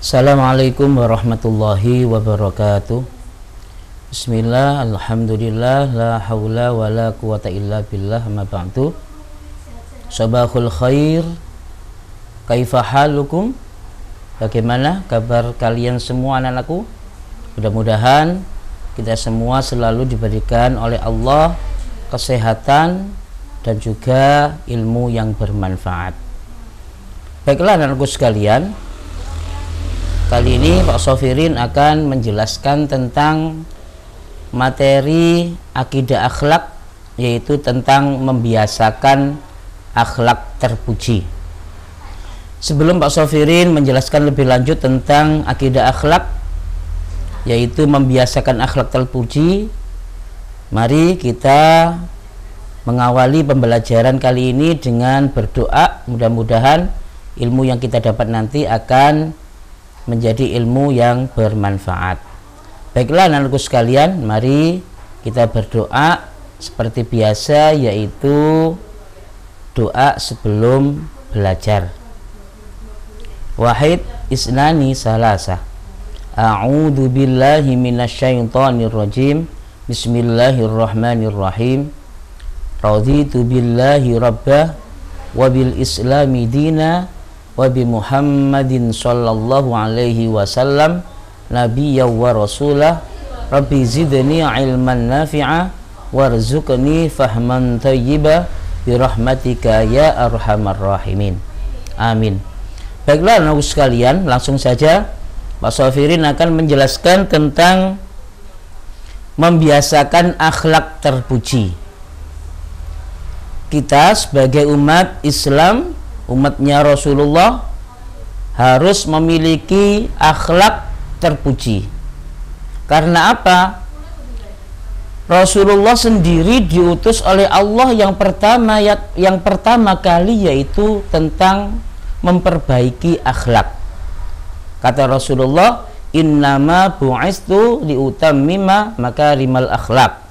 Assalamualaikum warahmatullahi wabarakatuh. Bismillah, alhamdulillah, la hawla wa la quwata illa billah, ma ba'du. Sabahul khair, kaifa halukum? Bagaimana kabar kalian semua anak-anakku? Mudah-mudahan kita semua selalu diberikan oleh Allah kesehatan dan juga ilmu yang bermanfaat. Baiklah anak-anakku sekalian, kali ini Pak Sofirin akan menjelaskan tentang materi akidah akhlak, yaitu tentang membiasakan akhlak terpuji. Sebelum Pak Sofirin menjelaskan lebih lanjut tentang akidah akhlak, yaitu membiasakan akhlak terpuji, mari kita mengawali pembelajaran kali ini dengan berdoa. Mudah-mudahan ilmu yang kita dapat nanti akan menjadi ilmu yang bermanfaat. Baiklah anak-anakku sekalian, mari kita berdoa seperti biasa, yaitu doa sebelum belajar. Wahid isnani salasa. A'udzu billahi minasyaitonir rajim. Bismillahirrahmanirrahim. Raditu billahi rabbah wa bil islami dina wa bi Muhammadin sallallahu alaihi wasallam nabiyya wa rasulah. Rabbi zidni ilman nafi'a warzuqni fahman thayyiba bi rahmatika ya arhamar rahimin. Amin. Baiklah anak-anakku sekalian, langsung saja Pak Sofirin akan menjelaskan tentang membiasakan akhlak terpuji. Kita sebagai umat Islam, umatnya Rasulullah, harus memiliki akhlak terpuji. Karena apa? Rasulullah sendiri diutus oleh Allah yang pertama kali, yaitu tentang memperbaiki akhlak. Kata Rasulullah, innama bu'istu liutammima makarimal akhlak.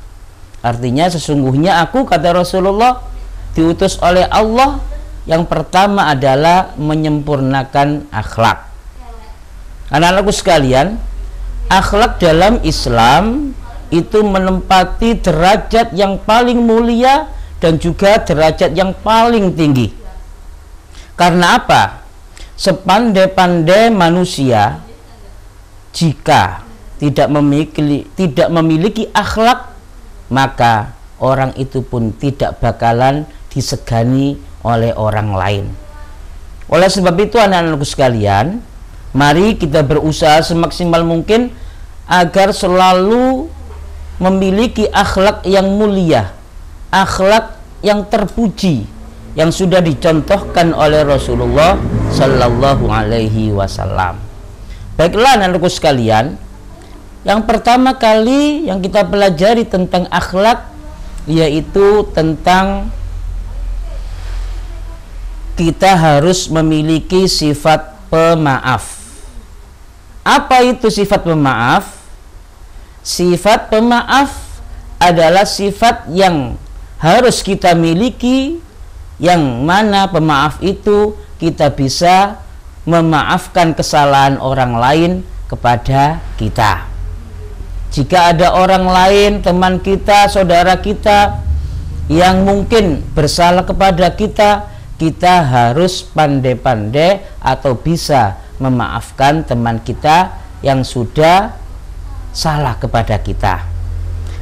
Artinya sesungguhnya aku, kata Rasulullah, diutus oleh Allah yang pertama adalah menyempurnakan akhlak. Anak-anakku sekalian, akhlak dalam Islam itu menempati derajat yang paling mulia dan juga derajat yang paling tinggi. Karena apa? Sepandai-pandai manusia, jika tidak memiliki akhlak, maka orang itu pun tidak bakalan disegani oleh orang lain. Oleh sebab itu anak-anakku sekalian, mari kita berusaha semaksimal mungkin agar selalu memiliki akhlak yang mulia, akhlak yang terpuji, yang sudah dicontohkan oleh Rasulullah Sallallahu Alaihi Wasallam. Baiklah anak-anakku sekalian, yang pertama kali yang kita pelajari tentang akhlak, yaitu tentang kita harus memiliki sifat pemaaf. Apa itu sifat pemaaf? Sifat pemaaf adalah sifat yang harus kita miliki, yang mana pemaaf itu kita bisa memaafkan kesalahan orang lain kepada kita. Jika ada orang lain, teman kita, saudara kita, yang mungkin bersalah kepada kita, kita harus pandai-pandai atau bisa memaafkan teman kita yang sudah salah kepada kita.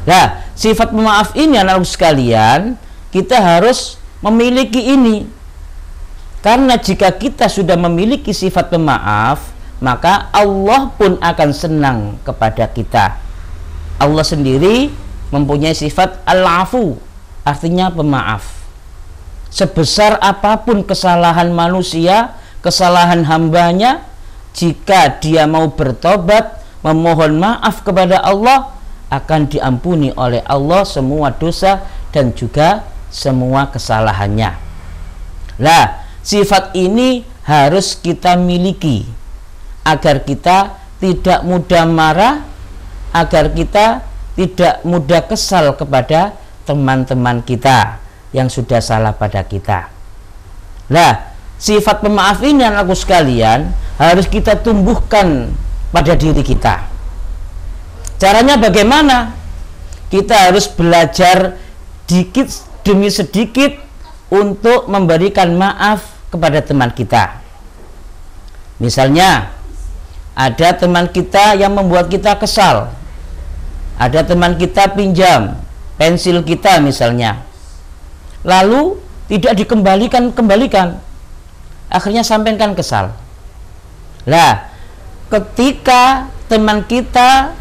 Nah, sifat pemaaf ini anak-anak sekalian, kita harus memiliki ini. Karena jika kita sudah memiliki sifat pemaaf, maka Allah pun akan senang kepada kita. Allah sendiri mempunyai sifat al-afu, artinya pemaaf. Sebesar apapun kesalahan manusia, kesalahan hambanya, jika dia mau bertobat, memohon maaf kepada Allah, akan diampuni oleh Allah semua dosa dan juga semua kesalahannya. Nah, sifat ini harus kita miliki agar kita tidak mudah marah, agar kita tidak mudah kesal kepada teman-teman kita yang sudah salah pada kita. Nah, sifat pemaaf ini anakku sekalian harus kita tumbuhkan pada diri kita. Caranya bagaimana? Kita harus belajar sedikit demi sedikit untuk memberikan maaf kepada teman kita. Misalnya, ada teman kita yang membuat kita kesal. Ada teman kita pinjam pensil kita misalnya, lalu tidak dikembalikan. Akhirnya sampaikan kesal. Lah, ketika teman kita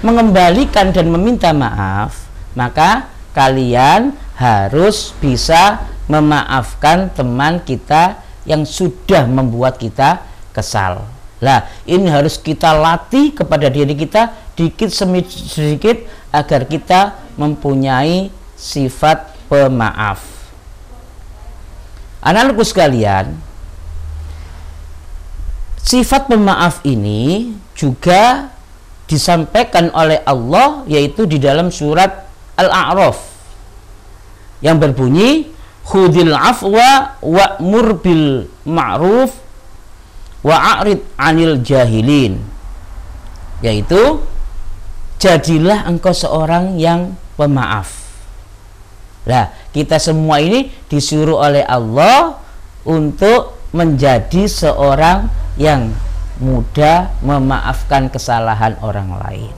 mengembalikan dan meminta maaf, maka kalian harus bisa memaafkan teman kita yang sudah membuat kita kesal. Lah, ini harus kita latih kepada diri kita sedikit agar kita mempunyai sifat pemaaf. Anak-anakku sekalian, sifat pemaaf ini juga disampaikan oleh Allah, yaitu di dalam surat Al-A'raf yang berbunyi khudil afwa wa'mur bil ma'ruf wa'arid 'anil jahilin, yaitu jadilah engkau seorang yang pemaaf. Nah, kita semua ini disuruh oleh Allah untuk menjadi seorang yang mudah memaafkan kesalahan orang lain.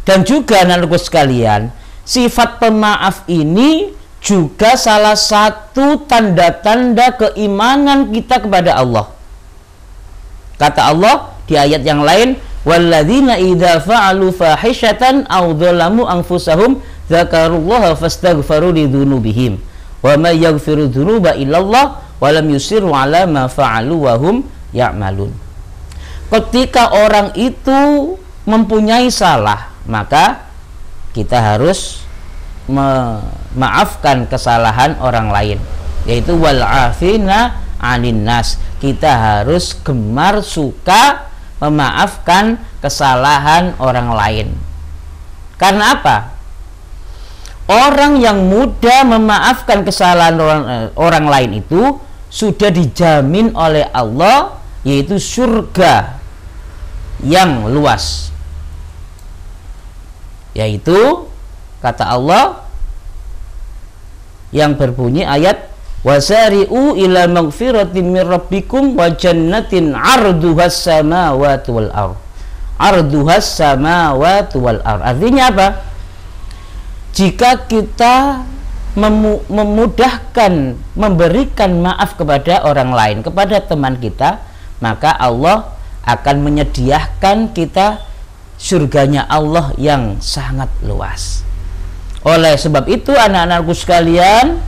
Dan juga anak-anakku sekalian, sifat pemaaf ini juga salah satu tanda-tanda keimanan kita kepada Allah. Kata Allah di ayat yang lain, walladzina idza fa'alu fahishatan aw dzalamu anfusahum dzakarullaha fastaghfaru lidzunubihim wa may yaghfiru dzunuba illallah wa lam yusirru ala ma fa'alu wa hum ya'malun. Ketika orang itu mempunyai salah, maka kita harus memaafkan kesalahan orang lain, yaitu wal afina 'anin nas. Kita harus gemar suka memaafkan kesalahan orang lain. Karena apa? Orang yang mudah memaafkan kesalahan orang lain itu sudah dijamin oleh Allah, yaitu surga yang luas, yaitu kata Allah yang berbunyi ayat wasari'u ila maghfiratin min rabbikum wa jannatin 'arduhas samawati wal ardh. Arduhas samawati wal ardh. Artinya apa? Jika kita memudahkan memberikan maaf kepada orang lain, kepada teman kita, maka Allah akan menyediakan kita surganya Allah yang sangat luas. Oleh sebab itu anak-anakku sekalian,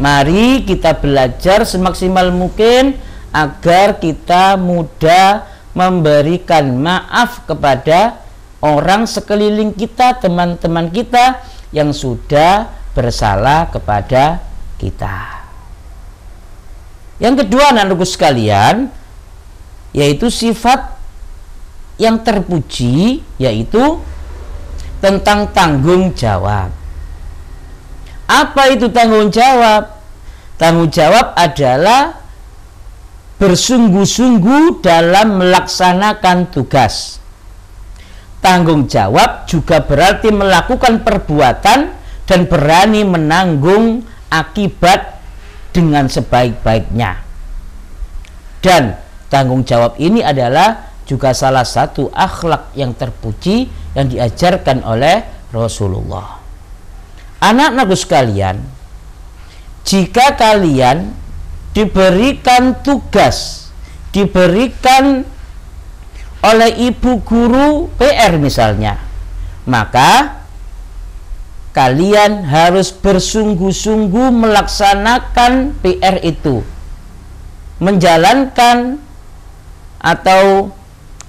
mari kita belajar semaksimal mungkin agar kita mudah memberikan maaf kepada orang sekeliling kita, teman-teman kita yang sudah bersalah kepada kita. Yang kedua anak-anakku sekalian, yaitu sifat yang terpuji, yaitu tentang tanggung jawab. Apa itu tanggung jawab? Tanggung jawab adalah bersungguh-sungguh dalam melaksanakan tugas. Tanggung jawab juga berarti melakukan perbuatan dan berani menanggung akibat dengan sebaik-baiknya. Dan tanggung jawab ini adalah juga salah satu akhlak yang terpuji yang diajarkan oleh Rasulullah. Anak-anakku sekalian, jika kalian diberikan tugas, diberikan oleh ibu guru PR misalnya, maka kalian harus bersungguh-sungguh melaksanakan PR itu, menjalankan atau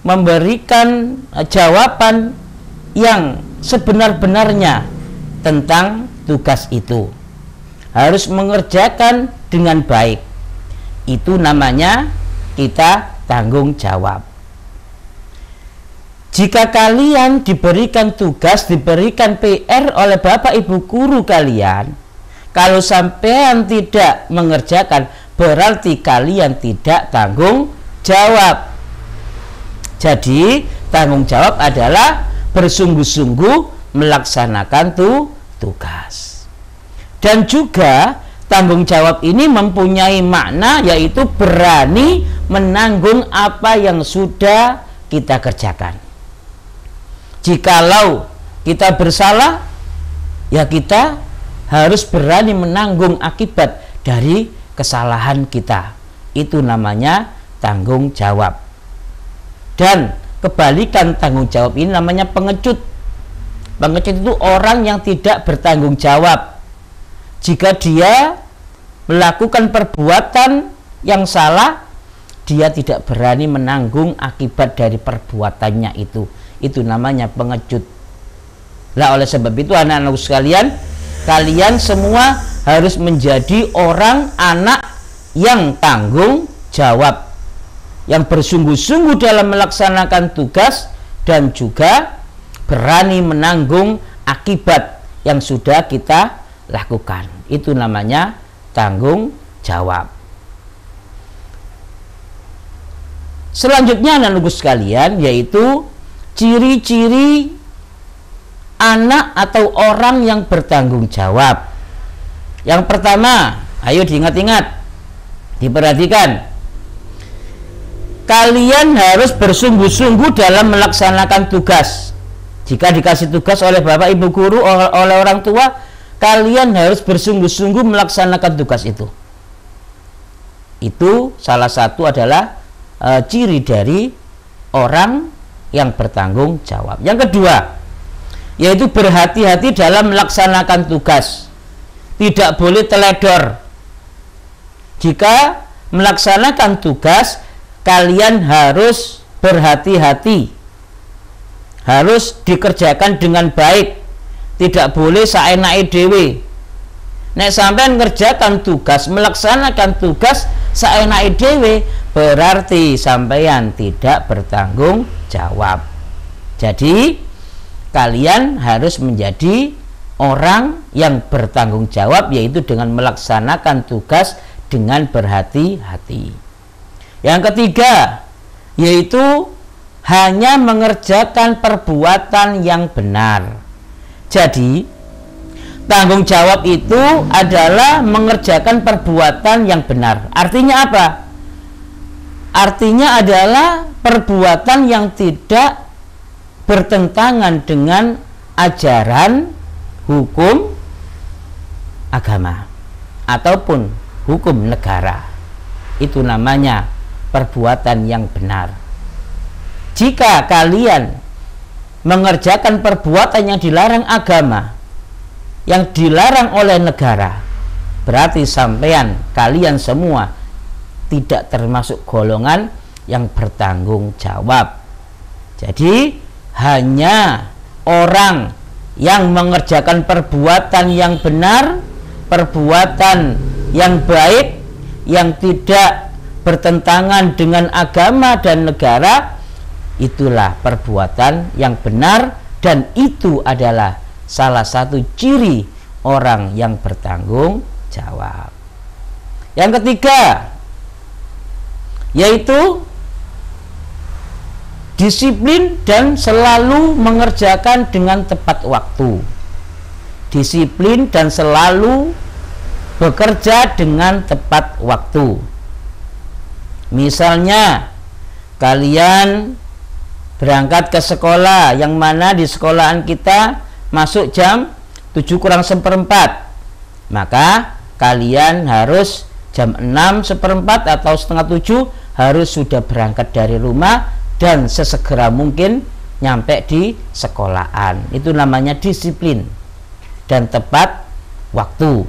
memberikan jawaban yang sebenar-benarnya tentang tugas itu. Harus mengerjakan dengan baik. Itu namanya kita tanggung jawab. Jika kalian diberikan tugas, diberikan PR oleh bapak ibu guru kalian, kalau sampean tidak mengerjakan, berarti kalian tidak tanggung jawab. Jadi tanggung jawab adalah bersungguh-sungguh melaksanakan tugas. Dan juga tanggung jawab ini mempunyai makna, yaitu berani menanggung apa yang sudah kita kerjakan. Jikalau kita bersalah, ya kita harus berani menanggung akibat dari kesalahan kita. Itu namanya tanggung jawab. Dan kebalikan tanggung jawab ini namanya pengecut. Pengecut itu orang yang tidak bertanggung jawab. Jika dia melakukan perbuatan yang salah, dia tidak berani menanggung akibat dari perbuatannya itu. Itu namanya pengecut. Nah, oleh sebab itu anak-anakku sekalian, kalian semua harus menjadi orang anak yang tanggung jawab, yang bersungguh-sungguh dalam melaksanakan tugas dan juga berani menanggung akibat yang sudah kita lakukan. Itu namanya tanggung jawab. Selanjutnya anak-anakku sekalian, yaitu ciri-ciri anak atau orang yang bertanggung jawab. Yang pertama, ayo diingat-ingat, diperhatikan. Kalian harus bersungguh-sungguh dalam melaksanakan tugas. Jika dikasih tugas oleh bapak ibu guru, oleh orang tua, kalian harus bersungguh-sungguh melaksanakan tugas itu. Itu salah satu adalah ciri dari orang yang bertanggung jawab. Yang kedua, yaitu berhati-hati dalam melaksanakan tugas. Tidak boleh teledor. Jika melaksanakan tugas, kalian harus berhati-hati, harus dikerjakan dengan baik. Tidak boleh saenake dhewe. Nek sampean ngerjakan tugas, melaksanakan tugas saenake dhewe, berarti sampean tidak bertanggung jawab. Jadi kalian harus menjadi orang yang bertanggung jawab, yaitu dengan melaksanakan tugas dengan berhati-hati. Yang ketiga, yaitu hanya mengerjakan perbuatan yang benar. Jadi tanggung jawab itu adalah mengerjakan perbuatan yang benar. Artinya apa? Artinya adalah perbuatan yang tidak bertentangan dengan ajaran hukum agama ataupun hukum negara. Itu namanya perbuatan yang benar. Jika kalian mengerjakan perbuatan yang dilarang agama, yang dilarang oleh negara, berarti sampean, kalian semua tidak termasuk golongan yang bertanggung jawab. Jadi hanya orang yang mengerjakan perbuatan yang benar, perbuatan yang baik, yang tidak bertentangan dengan agama dan negara, itulah perbuatan yang benar, dan itu adalah salah satu ciri orang yang bertanggung jawab. Yang ketiga, yaitu disiplin dan selalu mengerjakan dengan tepat waktu. Disiplin dan selalu bekerja dengan tepat waktu. Misalnya kalian berangkat ke sekolah, yang mana di sekolahan kita masuk jam 7:04, maka kalian harus jam 6:04 atau setengah 7 harus sudah berangkat dari rumah dan sesegera mungkin nyampe di sekolahan. Itu namanya disiplin dan tepat waktu.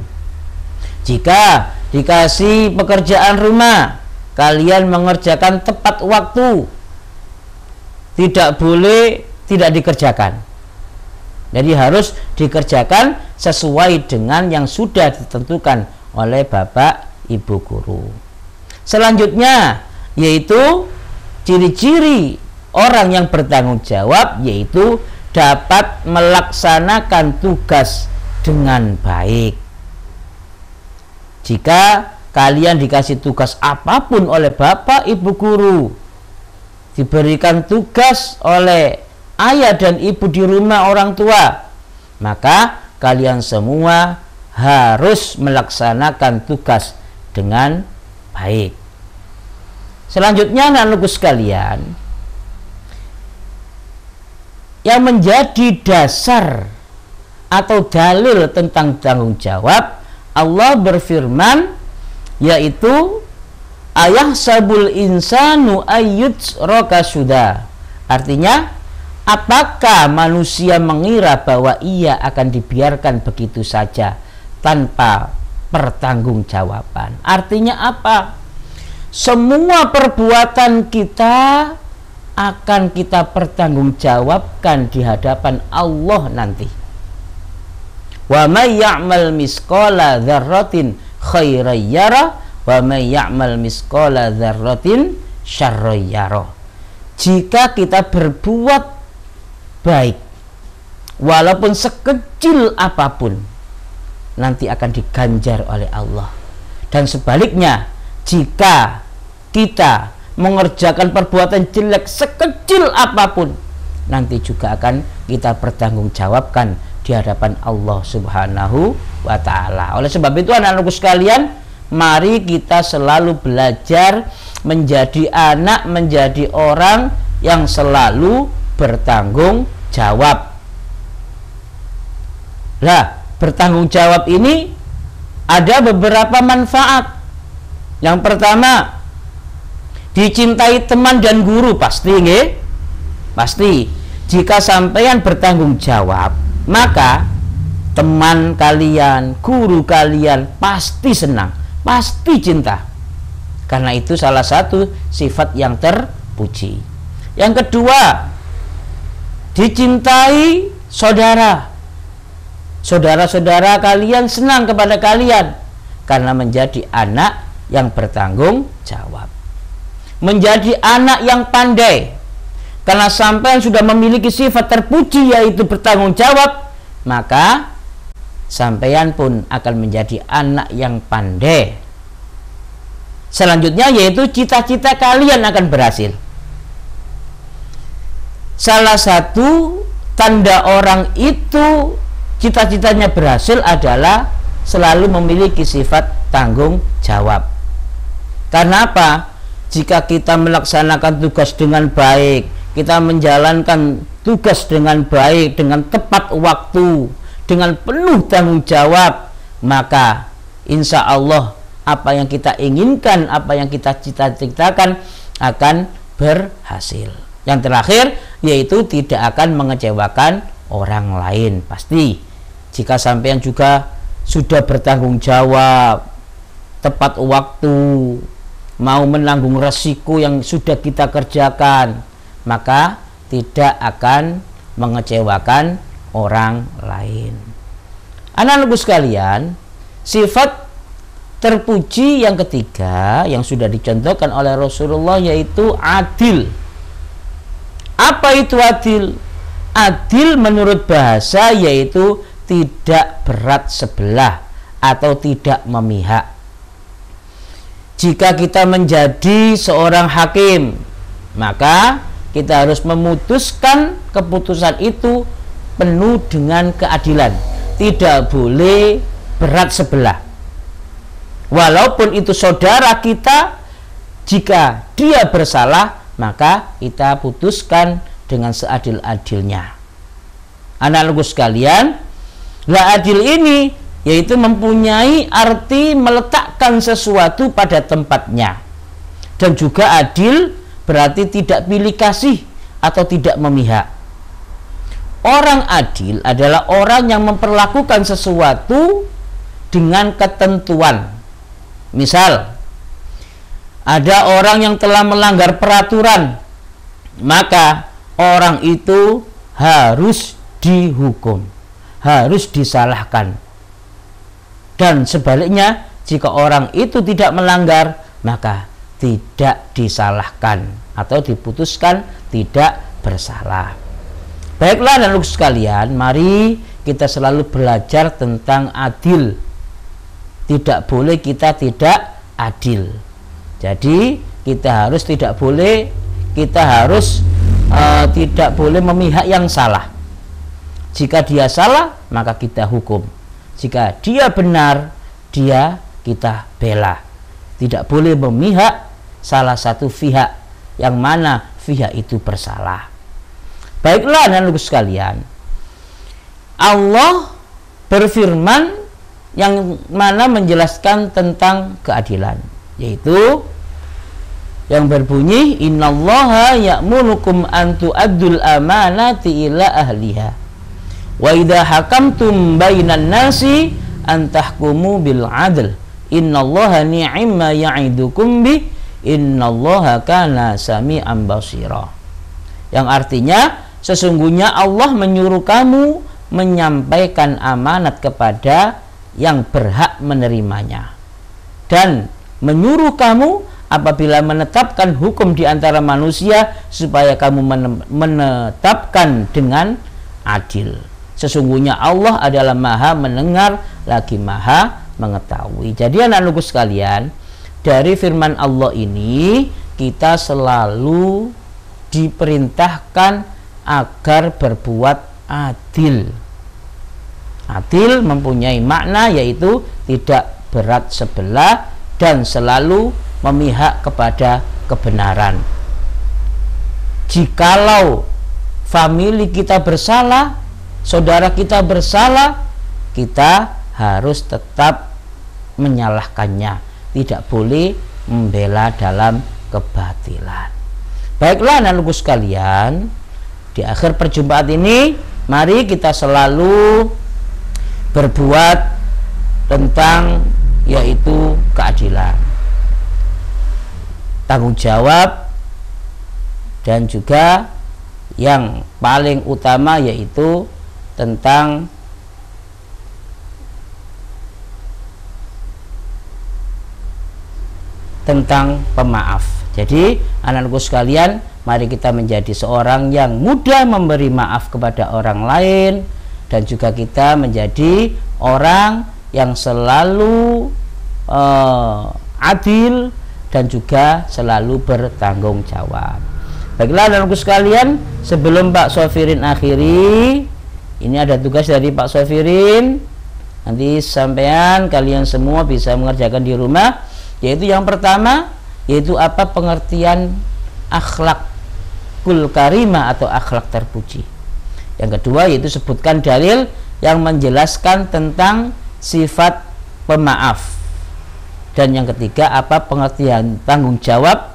Jika dikasih pekerjaan rumah, kalian mengerjakan tepat waktu, tidak boleh tidak dikerjakan. Jadi harus dikerjakan sesuai dengan yang sudah ditentukan oleh bapak ibu guru. Selanjutnya, yaitu ciri-ciri orang yang bertanggung jawab, yaitu dapat melaksanakan tugas dengan baik. Jika kalian dikasih tugas apapun oleh bapak ibu guru, diberikan tugas oleh ayah dan ibu di rumah orang tua, maka kalian semua harus melaksanakan tugas dengan baik. Selanjutnya anak-anakku sekalian, yang menjadi dasar atau dalil tentang tanggung jawab, Allah berfirman, yaitu ayahsabul insanu ayyutraka suda. Artinya, apakah manusia mengira bahwa ia akan dibiarkan begitu saja tanpa pertanggungjawaban? Artinya apa? Semua perbuatan kita akan kita pertanggungjawabkan di hadapan Allah nanti. Wa may ya'mal misqala dzarratin khairan yara wa may ya'mal misqala dzarratin syarran yara. Jika kita berbuat baik walaupun sekecil apapun, nanti akan diganjar oleh Allah. Dan sebaliknya, jika kita mengerjakan perbuatan jelek sekecil apapun, nanti juga akan kita pertanggungjawabkan di hadapan Allah Subhanahu wa ta'ala. Oleh sebab itu anak-anakku sekalian, mari kita selalu belajar menjadi anak, menjadi orang yang selalu bertanggung jawab. Nah, bertanggung jawab ini ada beberapa manfaat. Yang pertama, dicintai teman dan guru, pasti nggih? Pasti. Jika sampean bertanggung jawab, maka teman kalian, guru kalian pasti senang, pasti cinta. Karena itu salah satu sifat yang terpuji. Yang kedua, dicintai saudara. Saudara-saudara kalian senang kepada kalian karena menjadi anak yang bertanggung jawab. Menjadi anak yang pandai, karena sampean sudah memiliki sifat terpuji yaitu bertanggung jawab, maka sampean pun akan menjadi anak yang pandai. Selanjutnya yaitu cita-cita kalian akan berhasil. Salah satu tanda orang itu cita-citanya berhasil adalah selalu memiliki sifat tanggung jawab. Karena apa? Jika kita melaksanakan tugas dengan baik, kita menjalankan tugas dengan baik, dengan tepat waktu, dengan penuh tanggung jawab, maka insya Allah apa yang kita inginkan, apa yang kita cita-citakan akan berhasil. Yang terakhir yaitu tidak akan mengecewakan orang lain. Pasti jika sampean juga sudah bertanggung jawab, tepat waktu, mau menanggung resiko yang sudah kita kerjakan, maka tidak akan mengecewakan orang lain. Anak-anakku sekalian, sifat terpuji yang ketiga yang sudah dicontohkan oleh Rasulullah yaitu adil. Apa itu adil? Adil menurut bahasa yaitu tidak berat sebelah atau tidak memihak. Jika kita menjadi seorang hakim, maka kita harus memutuskan keputusan itu penuh dengan keadilan. Tidak boleh berat sebelah. Walaupun itu saudara kita, jika dia bersalah, maka kita putuskan dengan seadil-adilnya. Anak-anakku sekalian, la adil ini yaitu mempunyai arti meletakkan sesuatu pada tempatnya. Dan juga adil berarti tidak pilih kasih atau tidak memihak. Orang adil adalah orang yang memperlakukan sesuatu dengan ketentuan. Misal, ada orang yang telah melanggar peraturan, maka orang itu harus dihukum, harus disalahkan. Dan sebaliknya, jika orang itu tidak melanggar, maka tidak disalahkan atau diputuskan tidak bersalah. Baiklah anak-anak sekalian, mari kita selalu belajar tentang adil. Tidak boleh kita tidak adil. Jadi kita harus tidak boleh kita harus tidak boleh memihak yang salah. Jika dia salah, maka kita hukum. Jika dia benar, kita bela. Tidak boleh memihak salah satu pihak yang mana pihak itu bersalah. Baiklah anak-anakku sekalian, Allah berfirman yang mana menjelaskan tentang keadilan, yaitu yang berbunyi, innallaha ya'murukum an tu'addul amanati ila ahliha wa idza hakamtum bainan nasi an tahkumu bil adl innallaha ni'ma ya'idukum bi innallaha kana sami'an basira. Yang artinya, sesungguhnya Allah menyuruh kamu menyampaikan amanat kepada yang berhak menerimanya, dan menyuruh kamu apabila menetapkan hukum di antara manusia supaya kamu menetapkan dengan adil. Sesungguhnya Allah adalah Maha mendengar lagi Maha mengetahui. Jadi anak-anakku sekalian, dari firman Allah ini kita selalu diperintahkan agar berbuat adil. Adil mempunyai makna yaitu tidak berat sebelah dan selalu memihak kepada kebenaran. Jikalau famili kita bersalah, saudara kita bersalah, kita harus tetap menyalahkannya, tidak boleh membela dalam kebatilan. Baiklah anak-anakku sekalian, di akhir perjumpaan ini mari kita selalu berbuat tentang yaitu keadilan, tanggung jawab, dan juga yang paling utama yaitu tentang pemaaf. Jadi anak-anakku sekalian, mari kita menjadi seorang yang mudah memberi maaf kepada orang lain, dan juga kita menjadi orang yang selalu adil dan juga selalu bertanggung jawab. Baiklah anak-anakku sekalian, sebelum Pak Sofirin akhiri, ini ada tugas dari Pak Sofirin. Nanti sampean kalian semua bisa mengerjakan di rumah, yaitu yang pertama, yaitu apa pengertian akhlakul karimah atau akhlak terpuji. Yang kedua yaitu sebutkan dalil yang menjelaskan tentang sifat pemaaf. Dan yang ketiga, apa pengertian tanggung jawab.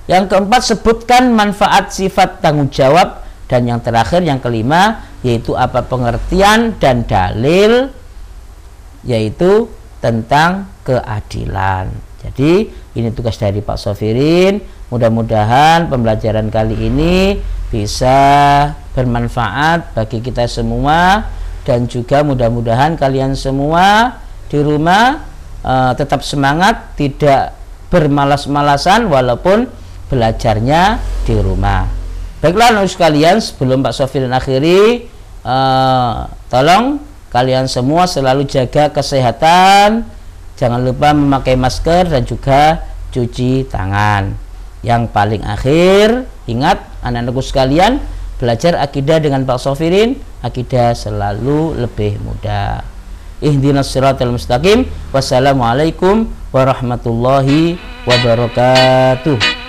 Yang keempat, sebutkan manfaat sifat tanggung jawab. Dan yang terakhir, yang kelima, yaitu apa pengertian dan dalil, yaitu tentang keadilan. Jadi ini tugas dari Pak Sofirin. Mudah-mudahan pembelajaran kali ini bisa bermanfaat bagi kita semua, dan juga mudah-mudahan kalian semua di rumah tetap semangat, tidak bermalas-malasan walaupun belajarnya di rumah. Baiklah anak sekalian, sebelum Pak Sofirin akhiri, tolong kalian semua selalu jaga kesehatan, jangan lupa memakai masker dan juga cuci tangan. Yang paling akhir, ingat anak-anakku sekalian, belajar akidah dengan Pak Sofirin, akidah selalu lebih mudah. Ihdinas siratal mustaqim. Wassalamualaikum warahmatullahi wabarakatuh.